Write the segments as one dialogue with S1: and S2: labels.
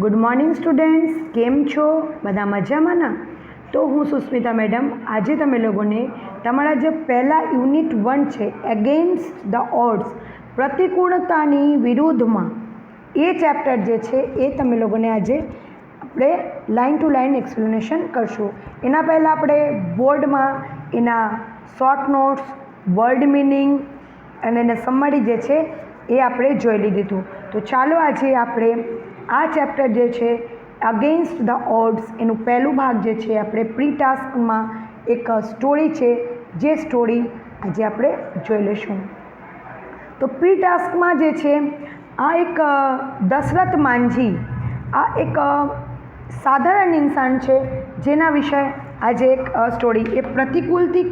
S1: Good morning students, केम छो बधा मजामां ना। तो हूँ सुस्मिता मैडम आज तमे लोगोने तमारा जो पहला यूनिट 1 है एगेन्स्ट द ऑड्स प्रतिकूलतानी विरुद्धमां ए चैप्टर जे छे ए तमे लोगोने आज આપણે લાઇન ટુ લાઇન એક્સપ્લેનેશન કરશું। એના પહેલાં આપણે બોર્ડમાં એના શોર્ટ નોટ્સ, વર્ડ મિનિંગ અને એના સમરી જે છે એ આપણે જોઈ લીધું। તો ચાલો આજે આપણે આ ચેપ્ટર જે છે અગેન્સ્ટ ધ ઓડ્સ એનું પહેલું ભાગ જે છે આપણે પ્રી ટાસ્કમાં એક સ્ટોરી છે જે સ્ટોરી આજે આપણે જોઈ લઈશું। તો પ્રી ટાસ્કમાં જે છે આ એક દશરથ માંઝી આ એક साधारण इंसान है जेना विषय आज एक स्टोरी ए प्रतिकूलती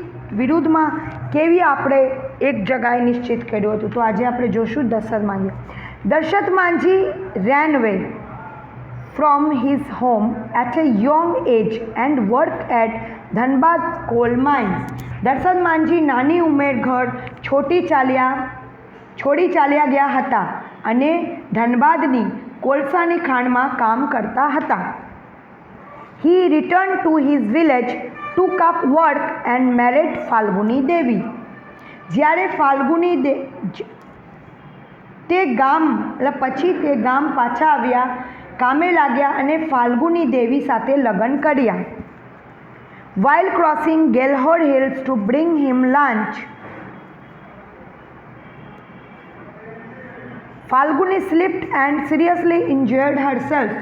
S1: विरुद्ध में केवी आपणे एक जगह निश्चित कर्युं हतुं। तो आज आपणे जोशुं Dashrath Manjhi ran away from his home at a young age and worked at Dhanbad coal mines। Dashrath Manjhi नानी उमेर घर छोड़ी चाल्या गया हता अने धनबादनी कोळसानी खाणमां काम करता हता। He returned to his village, took up work and married Falguni देवी। જ્યારે फाल्गुनी તે ગામ પછી તે ગામ પાછા આવ્યા, કામે લાગ્યા અને फाल्गुनी देवी સાથે લગ્ન કર્યા। While crossing Gelhard Hills to bring him lunch, Falguni slipped and seriously injured herself।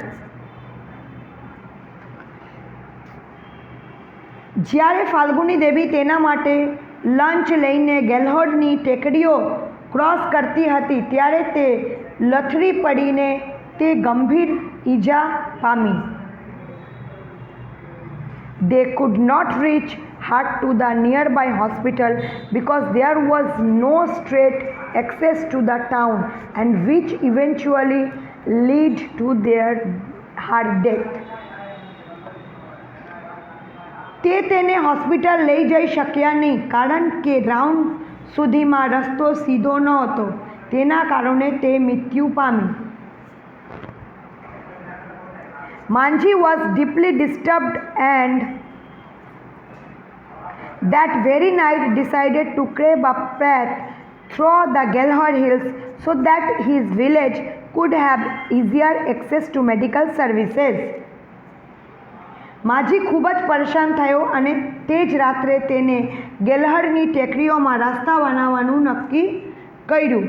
S1: જ્યારે फाल्गुनी देवी तेना माटे लंच लईने गेलहर्डनी टेकरीओ क्रॉस करती हती त्यारे ते लथड़ी पड़ीने ते गंभीर ईजा पामी। They could not reach her to the nearby hospital because there was no straight access to the town and which eventually led to her death। તે તેને હોસ્પિટલ લઈ જઈ શક્યા નહીં કારણ કે રાઉન્ડ સુધીમાં રસ્તો સીધો ન હતો, તેના કારણે તે મૃત્યુ પામી। Manjhi was deeply disturbed and that very night decided to crave a path through the Gelhard Hills so that his village could have easier access to medical services। માજી ખૂબ જ પરેશાન થયો અને તે જ રાત્રે તેને ગેલહર્ડની ટેકરીઓમાં રસ્તા બનાવવાનું નક્કી કર્યું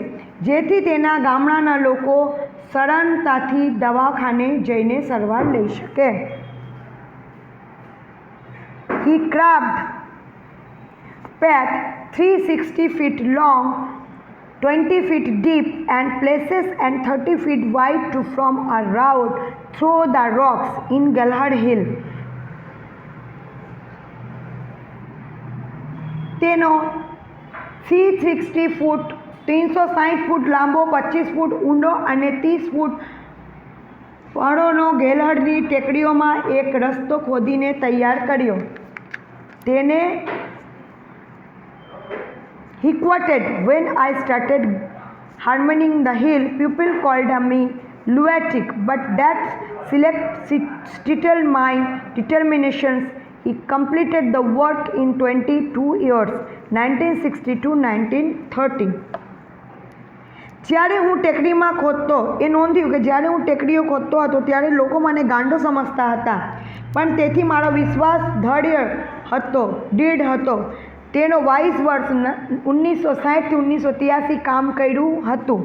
S1: જેથી તેના ગામડાના લોકો સરળતાથી દવાખાને જઈને સારવાર લઈ શકે। He carved path 360 feet long, 20 feet deep and places and 30 feet wide to form a route through the rocks in Gelhard Hill। તેનો 360 ફૂટ 360 ફૂટ લાંબો 25 ફૂટ ઊંડો અને 30 ફૂટ પહોળોનો ગેલહર્ડની ટેકરીઓમાં એક રસ્તો ખોદીને તૈયાર કર્યો। તેને He quoted, "When I started harmoniing the hill, people called me lunatic, but that settled my determinations." He completed the work in 22 years, 1960 to 1930। જ્યારે હું ટેકરીમાં ખોદતો એ નોંધ્યું કે જ્યારે હું ટેકરીઓ ખોદતો હતો ત્યારે લોકો મને ગાંડો સમજતા હતા, પણ તેથી મારો વિશ્વાસ દૃઢ હતો। તેનો 22 વર્ષ 1960 થી 1983 કામ કર્યું હતું।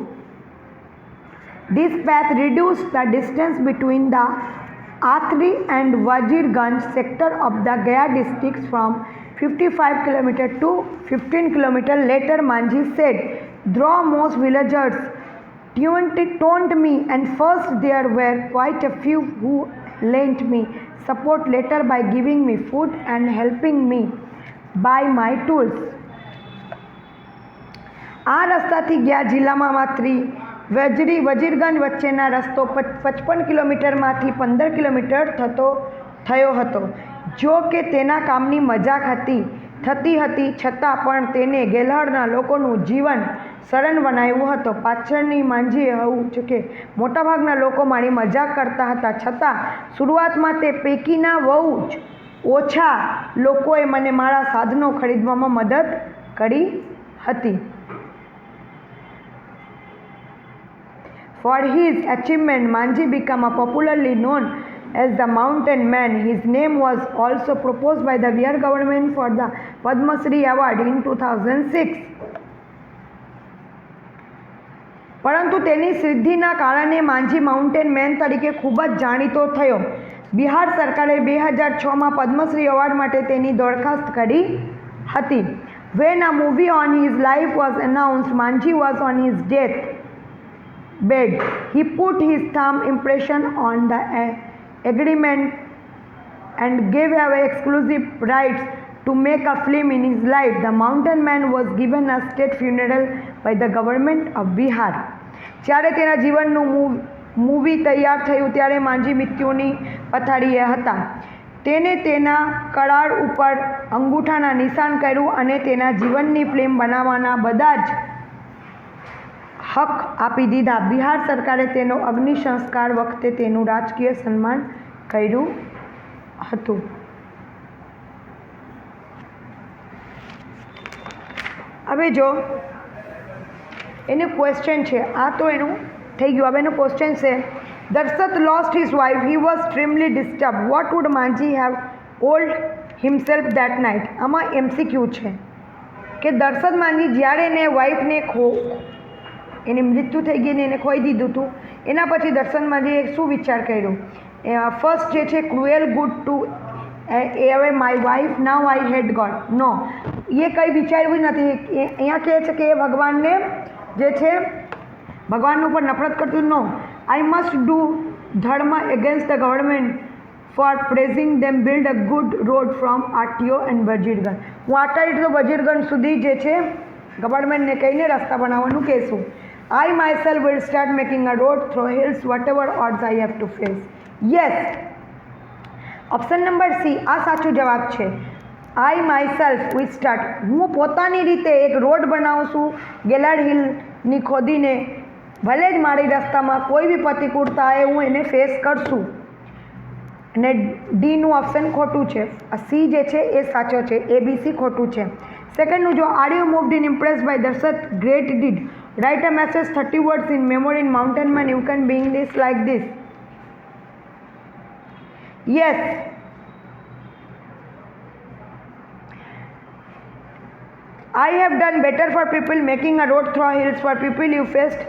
S1: This path reduced the distance between the Athri and Wazirganj sector of the Gaya district from 55 km to 15 km. Later, Manji said, "Though most villagers taunted me and first there were quite a few who lent me support later by giving me food and helping me buy my tools." આ રસ્તાથી ગયા જિલ્લામાં માત્ર વજીરગંજ વચ્ચેના રસ્તો 55 કિલોમીટરમાંથી 15 kilometre થયો હતો। જો કે તેના કામની મજાક હતી થતી હતી, છતાં પણ તેને ગેલહરના લોકોનું જીવન સરળ બનાવ્યું હતું. પાછળની માંજીએ કહ્યું છે કે મોટાભાગના લોકો મારી મજાક કરતા હતા, છતાં શરૂઆતમાં તે પૈકીના બહુ જ ઓછા લોકોએ મને મારા સાધનો ખરીદવામાં મદદ કરી હતી. For his achievement, Manji became popularly known as the Mountain Man. His name was also proposed by the Bihar government for the Padma Shri Award in 2006. પરંતુ તેની સિદ્ધિના કારણે માંઝી માઉન્ટેન મેન તરીકે ખૂબ જ જાણીતો થયો. બિહાર સરકારે 2006માં પદ્મશ્રી એવોર્ડ માટે તેની દરખાસ્ત કરી હતી. When a movie on his life was announced, Manji was on his death bed. He put his thumb impression on the agreement and gave away exclusive rights to make a film in his life. The Mountain Man was given a state funeral by the government of Bihar. જ્યારે તેના જીવનનું movie તૈયાર થયું ત્યારે માંઝી મૃત્યુની પથારીએ હતા. તેને તેના કરાર ઉપર અંગૂઠાના નિશાન કર્યું અને તેના જીવનની ફિલ્મ બનાવવાના બધા જ હક આપી દીધા. બિહાર સરકારે તેનો અગ્નિ સંસ્કાર વખતે તેનું રાજકીય સન્માન કર્યું હતું. હવે જો એનું ક્વેશ્ચન છે, આ તો એનું થઈ ગયું. હવે એનું ક્વેશ્ચન છે, Dashrath lost his wife, he was extremely disturb, what would Manjhi have told himself that night. આમાં MCQ છે કે દર્શત માંઝી જ્યારે એને વાઇફને એની મૃત્યુ થઈ ગઈ ને એને ખોઈ દીધું હતું, એના પછી દર્શન માંઝીએ શું વિચાર કર્યો? ફર્સ્ટ જે છે ક્રુએલ ગુડ ટુ હવે my wife now I had God. No, એ કંઈ વિચાર્યું નથી. અહીંયા કહે છે કે એ ભગવાનને જે છે ભગવાન ઉપર નફરત કરતું. નો, આઈ must do dharna against the government for praising them build a good road from RTO and Wazirganj. હું આરટીઓ તો વજીરગંજ સુધી જે છે ગવર્મેન્ટને કહીને રસ્તા બનાવવાનું કહેશું. I myself will start making a road through hills whatever odds I have to face. Yes, option number C આ સાચો જવાબ છે. I myself will start, હું પોતાની રીતે એક રોડ બનાવું છું ગેલાડ હિલની ખોદીને, ભલે જ મારી રસ્તામાં કોઈ બી પ્રતિકૂળતા આવે હું એને ફેસ કરશું. અને ડીનું ઓપ્શન ખોટું છે, સી જે છે એ સાચો છે, ABC ખોટું છે. સેકન્ડનું જો, are you moved in impress by Dashrath great deed, write a message 30 words in memory in mountain man, you can being this like this. Yes, I have done better for people, making a road through hills for people you faced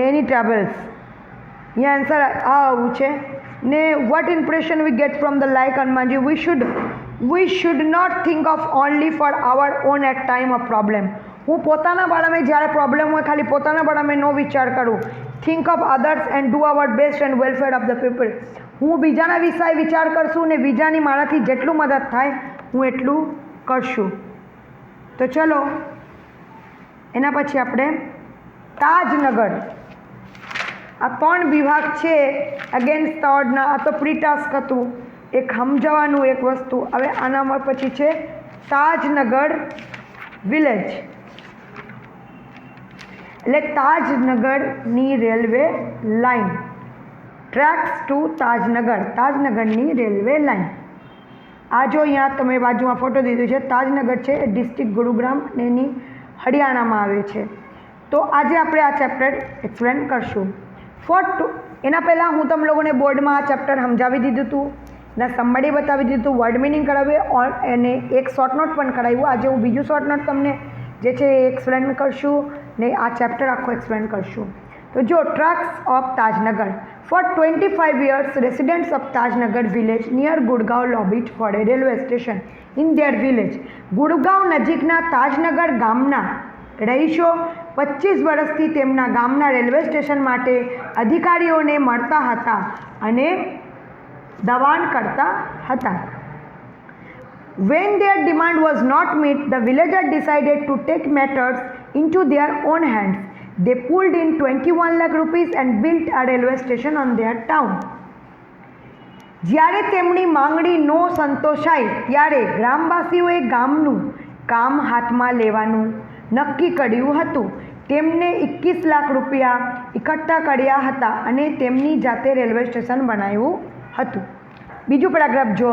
S1: any troubles. Yeah, answer આ આવું છે ને. what impression we get from the like Hanumanji, we should not think of only for our own at time of problem. હું પોતાના બારામાં જ્યારે problem હોય ખાલી પોતાના બારામાં ન વિચાર કરું. Think of others and do our best and welfare of the people. હું બીજાના વિષય વિચાર કરશું ને બીજાની મારાથી જેટલું મદદ થાય હું એટલું કરશું. તો ચલો એના પછી આપણે તાજનગર, આ 3 વિભાગ છે અગેન્સ્ટ થર્ડના. આ તો પ્રી ટાસ્ક હતું, એક સમજાવવાનું એક વસ્તુ. હવે આના પછી છે તાજનગર વિલેજ, એટલે તાજનગરની railway line, tracks to Tajnagar, તાજનગરની રેલવે લાઇન. આ જો અહીંયા તમે બાજુમાં ફોટો દીધું છે, તાજનગર છે એ ડિસ્ટ્રિક્ટ ગુરુગ્રામ અને એની હરિયાણામાં આવે છે. તો આજે આપણે આ ચેપ્ટર એક્સપ્લેન કરશું. એના પહેલાં હું તમે લોકોને બોર્ડમાં આ ચેપ્ટર સમજાવી દીધું હતું, એના સમરી બતાવી દીધું હતું, વર્ડ મિનિંગ કરાવ્યું અને એક શોર્ટ નોટ પણ કરાવ્યું. આજે હું બીજું શોર્ટ નોટ તમને જે છે એ એક્સપ્લેન કરશું ને આ ચેપ્ટર આખો એક્સપ્લેન કરશું. તો જો, trucks of Tajnagar. For 25 years, residents of Tajnagar village near Gurgaon lobbied for a railway station in their village. Gurgaon નજીકના તાજનગર ગામના રહીશો 25 વર્ષથી તેમના ગામના રેલવે સ્ટેશન માટે અધિકારીઓને મળતા હતા અને દબાણ કરતા હતા. When their demand was not met, the villagers decided to take matters into their own hands. They pulled in 21 lakh rupees and built a railway station on their town. જ્યારે તેમની માંગણી ન સંતોષાઈ ત્યારે ગ્રામવાસીઓએ ગામનું કામ હાથમાં લેવાનું નક્કી કર્યું હતું. તેમને 21 લાખ રૂપિયા એકઠા કર્યા હતા અને તેમની જાતે રેલવે સ્ટેશન બનાવ્યું હતું. બીજું પેરાગ્રાફ જો.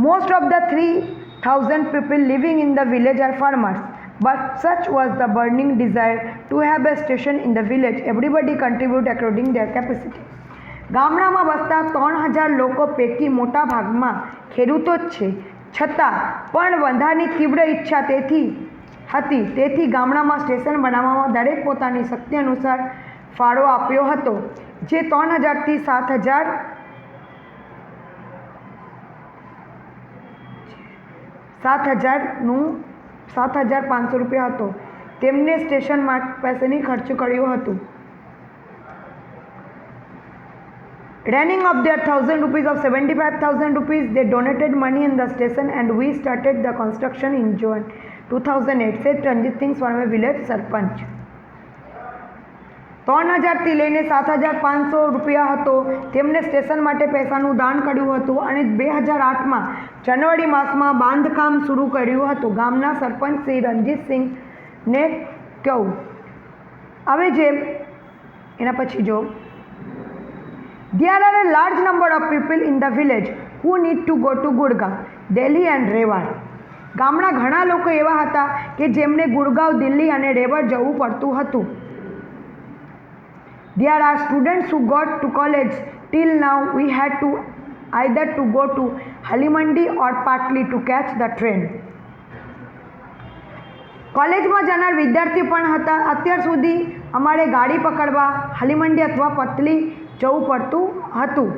S1: Most of the 3000 people living in the village are farmers, but such was the burning desire to have a station in the village. Everybody contribute according their capacity. ગામડામાં વસતા 3000 લોકો પૈકી મોટા ભાગમાં ખેડૂતો જ છે. છતાં પણ વધારની તીવ્ર ઈચ્છા તેથી ગામડામાં સ્ટેશન બનાવવામાં દરેક પોતાની શક્તિ અનુસાર ફાળો આપ્યો હતો, જે 3000 થી 7,500 રૂપિયા હતો. તેમને સ્ટેશન પાસેની ખર્ચ કર્યું હતું. Running of their 1,000 rupees of 75,000 rupees, they donated money in the station and we started the construction in June 2008, said Ranjit Singh Swarme, village સરપંચ. 3,000 થી લઈને 7,500 રૂપિયા હતો. તેમને સ્ટેશન માટે પૈસાનું દાન કર્યું હતું અને 2008માં જાન્યુઆરી માસમાં બાંધકામ શરૂ કર્યું હતું. ગામના સરપંચ શ્રી રણજીતસિંહને કહ્યું. હવે જે એના પછી જો There are a large number of people in the village who need to go to Gurgaon, Delhi and Rewar. ગામના ઘણા લોકો એવા હતા કે જેમને ગુડગાંવ, દિલ્હી અને રેવર જવું પડતું હતું. There are students who got to college. Till now we had to either to go to Halimandi or Patli to catch the train. કોલેજમાં જનાર વિદ્યાર્થી પણ હતા. અત્યાર સુધી અમારે ગાડી પકડવા હાલીમંડી અથવા પતલી જવું પડતું હતું.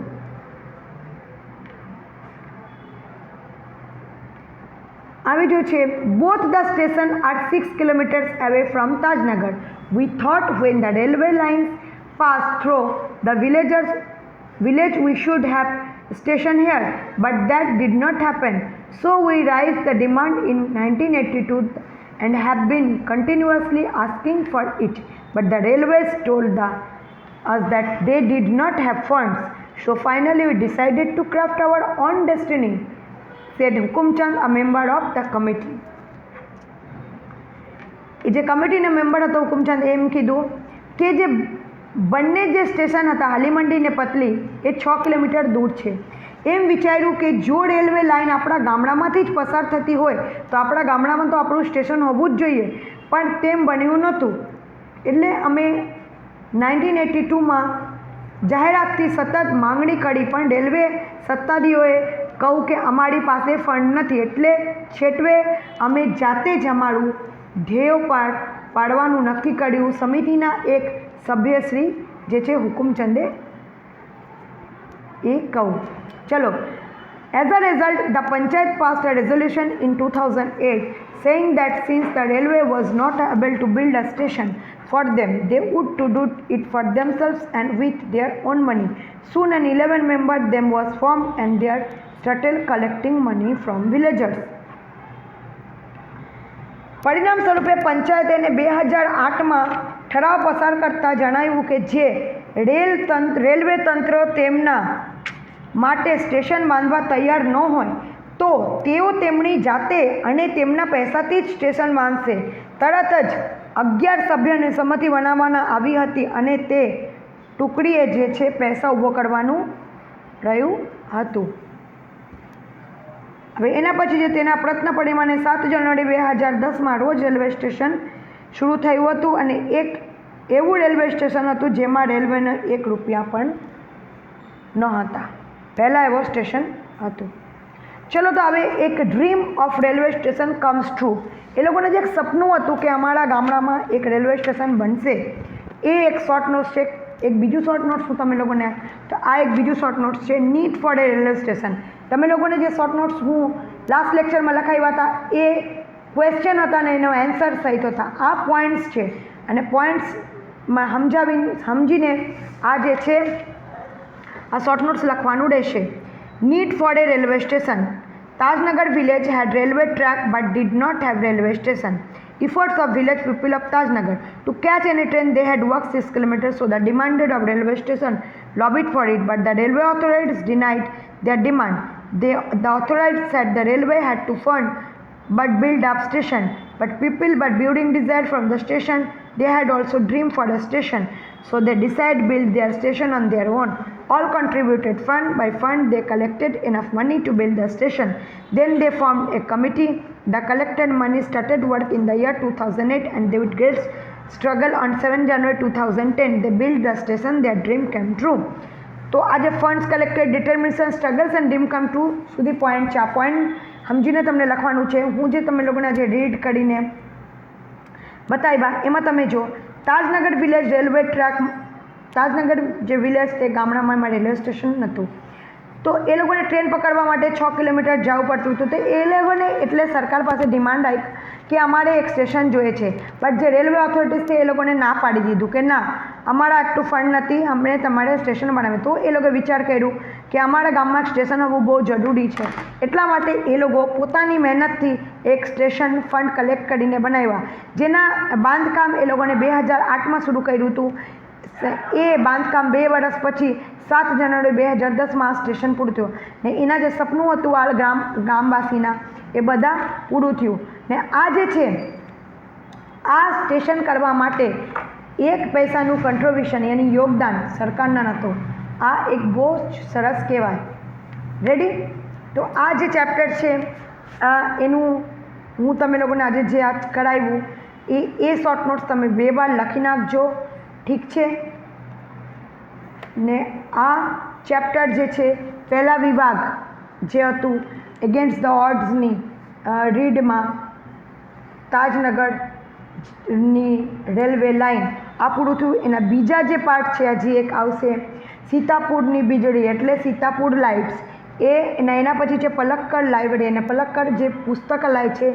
S1: આવી જો છે both the station are 6 kilometers away from Tajnagar. We thought when the railway lines pass through the village we should have station here, but that did not happen. So we raised the demand in 1982 and have been continuously asking for it, but the railways told us that they did not have funds. So finally we decided to craft our own destiny, said Hukumchand, a member of the committee. જે કમિટીના member હતો હુકુમચંદ એમ કીધું કે જે બંને જે station હતા હાલીમંડી ને પતલી એ 6 કિલોમીટર દૂર છે. એમ વિચાર્યું કે જો રેલવે લાઇન આપણા ગામડામાંથી જ પસાર થતી હોય તો આપણા ગામડામાં તો આપણું સ્ટેશન હોવું જ જોઈએ, પણ તેમ બન્યું નહોતું. એટલે અમે 1982માં જાહેરાતથી સતત માંગણી કરી, પણ રેલવે સત્તાધીઓએ કહું કે અમારી પાસે ફંડ નથી. એટલે છેટવે અમે જાતે જ અમારું ધ્યેય પાડવાનું નક્કી કર્યું. સમિતિના એક સભ્યશ્રી જે છે હુકુમચંદે એ કહું. ચલો. As a result, the Panchayat passed a resolution in 2008 saying that since the railway was not able to build a station for them, they would to do it for themselves and with their own money. Soon an 11-member team was formed and they started collecting money from villagers. પરિણામ સ્વરૂપે પંચાયતે 2008માં ઠરાવ પસાર કરતા જણાવ્યું કે જે railway તંત્ર તેમના માટે સ્ટેશન બાંધવા તૈયાર ન હોય તો તેઓ તેમની જાતે અને તેમના પૈસાથી જ સ્ટેશન બાંધશે. તરત જ 11 સભ્યોની સમિતિ બનાવવામાં આવી હતી અને તે ટુકડીએ જે છે પૈસા ઊભો કરવાનું રહ્યું હતું. હવે એના પછી જે તેના પ્રયત્ન પરિણામે 7 જાન્યુઆરી 2010માં રોજ રેલવે સ્ટેશન શરૂ થયું હતું અને એક એવું રેલવે સ્ટેશન હતું જેમાં રેલવેના 1 રૂપિયા પણ ન હતા. પહેલાં એવો સ્ટેશન હતું. ચલો તો હવે એક dream of railway station comes true. એ લોકોને જે એક સપનું હતું કે અમારા ગામડામાં એક રેલવે સ્ટેશન બનશે, એ એક શોર્ટ નોટ્સ છે. એક બીજું શોર્ટ નોટ્સ હું તમે લોકોને, તો આ એક બીજું શોર્ટ નોટ્સ છે નીડ ફોર એ રેલવે સ્ટેશન. તમે લોકોને જે શોર્ટ નોટ્સ હું લાસ્ટ લેક્ચરમાં લખાવ્યા હતા એ ક્વેશ્ચન હતા ને એનો આન્સર સહિત હતા. આ પોઈન્ટ્સ છે અને પોઈન્ટ્સમાં સમજીને આ જે છે આ શોર્ટ નોટ્સ લખવાનું રહેશે. Need four A railway station. Tajnagar village had railway track but did not have railway station. Efforts of village people of Tajnagar to catch any train, they had walked 6 kilometers, so the demanded of railway station lobbied for it, but the railway authorities denied their demand. The authorities said the railway had to fund but build up station. But people but building desire from the station, they had also dream for the station. So they decide build their station on their own. All contributed fund by fund. They collected enough money to build the station. Then they formed a committee. The collected money started work in the year 2008, and they with great struggle on 7 January 2010 they built the station. Their dream came true. તો આજે funds collected determination struggles and dream come true સુધી point છે. આ point સમજીને તમને લખવાનું છે. હું જે તમે લોકોને આજે રીડ કરીને બતાવ્યા એમાં તમે જો Tajnagar village railway track, Tajnagar જે વિલેજ તે ગામડામાં રેલવે સ્ટેશન નહોતું, તો એ લોકોને ટ્રેન પકડવા માટે 6 કિલોમીટર જવું પડતું હતું. તો એ લોકોને એટલે સરકાર પાસે ડિમાન્ડ આવી કે અમારે એક સ્ટેશન જોઈએ છે. બટ જે રેલવે ઓથોરિટીઝ છે એ લોકોને ના પાડી દીધું કે ના, અમારા આટલું ફંડ નથી, અમને તમારે સ્ટેશન બનાવે. તો એ લોકોએ વિચાર કર્યું કે અમારા ગામમાં સ્ટેશન હોવું બહુ જરૂરી છે. એટલા માટે એ લોકો પોતાની મહેનતથી એક સ્ટેશન ફંડ કલેક્ટ કરીને બનાવ્યા, જેના બાંધકામ એ લોકોને 2008માં શરૂ કર્યું હતું. એ બાંધકામ 2 વર્ષ પછી 7 જાન્યુઆરી 2010માં આ સ્ટેશન પૂરું થયું. ને એના જે સપનું હતું આ ગામવાસીના એ બધા પૂરું થયું. ને આ જે છે આ સ્ટેશન કરવા માટે 1 પૈસાનું કન્ટ્રીબ્યુશન યાની યોગદાન સરકારના નહોતું. આ એક બહુ સરસ કહેવાય. રેડી? તો આ જે ચેપ્ટર છે એનું હું તમે લોકોને આજે જે આ કરાવ્યું એ શોર્ટ નોટ્સ તમે 2 વાર લખી નાખજો. ઠીક છે ને? આ ચેપ્ટર જે છે પહેલા વિભાગ જે હતું એગેન્સ્ટ ધ ઓડ્સની રીડમાં તાજનગરની રેલવે લાઇન આ પૂરું થયું. એના બીજા જે પાર્ટ છે હજી એક આવશે સીતાપુરની વીજળી એટલે સીતાપુર લાઇટ્સ. એના પછી છે પલક્કડ લાઇબ્રેરી અને પલક્કડ જે પુસ્તકાલય છે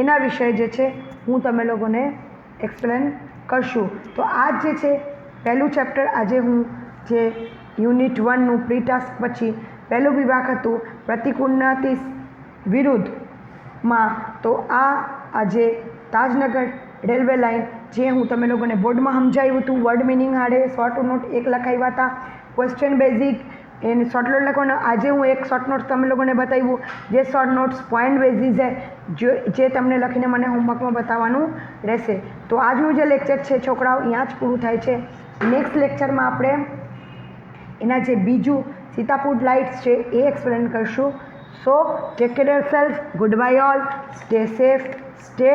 S1: એના વિષય જે છે હું તમે લોકોને એક્સપ્લેન કરશું. તો આ જે છે પહેલું ચેપ્ટર આજે હું જે યુનિટ 1નું પ્રી ટાસ્ક પછી પહેલું વિભાગ હતું પ્રતિકૂળતાથી વિરુદ્ધમાં. તો આ આજે તાજનગર રેલવે લાઇન જે હું તમે લોકોને બોર્ડમાં સમજાવ્યું હતું, વર્ડ મિનિંગ હાડે શોર્ટ નોટ 1 લખાવ્યા હતા, ક્વેશ્ચન બેઝિક એને શોર્ટ નોટ લખવાનો. આજે હું એક શોર્ટ નોટ્સ તમે લોકોને બતાવ્યું જે શોર્ટ નોટ્સ પોઈન્ટ બેઝિસ છે જે તમને લખીને મને હોમવર્કમાં બતાવવાનું રહેશે. તો આજનું જે લેક્ચર છે છોકરાઓ અહીંયા જ પૂરું થાય છે. નેક્સ્ટ લેક્ચરમાં આપણે એના જે બીજું સીતાપુર લાઇટ્સ છે એ એક્સપ્લેન કરશું. સો take care yourself. Good bye all. Stay safe. Stay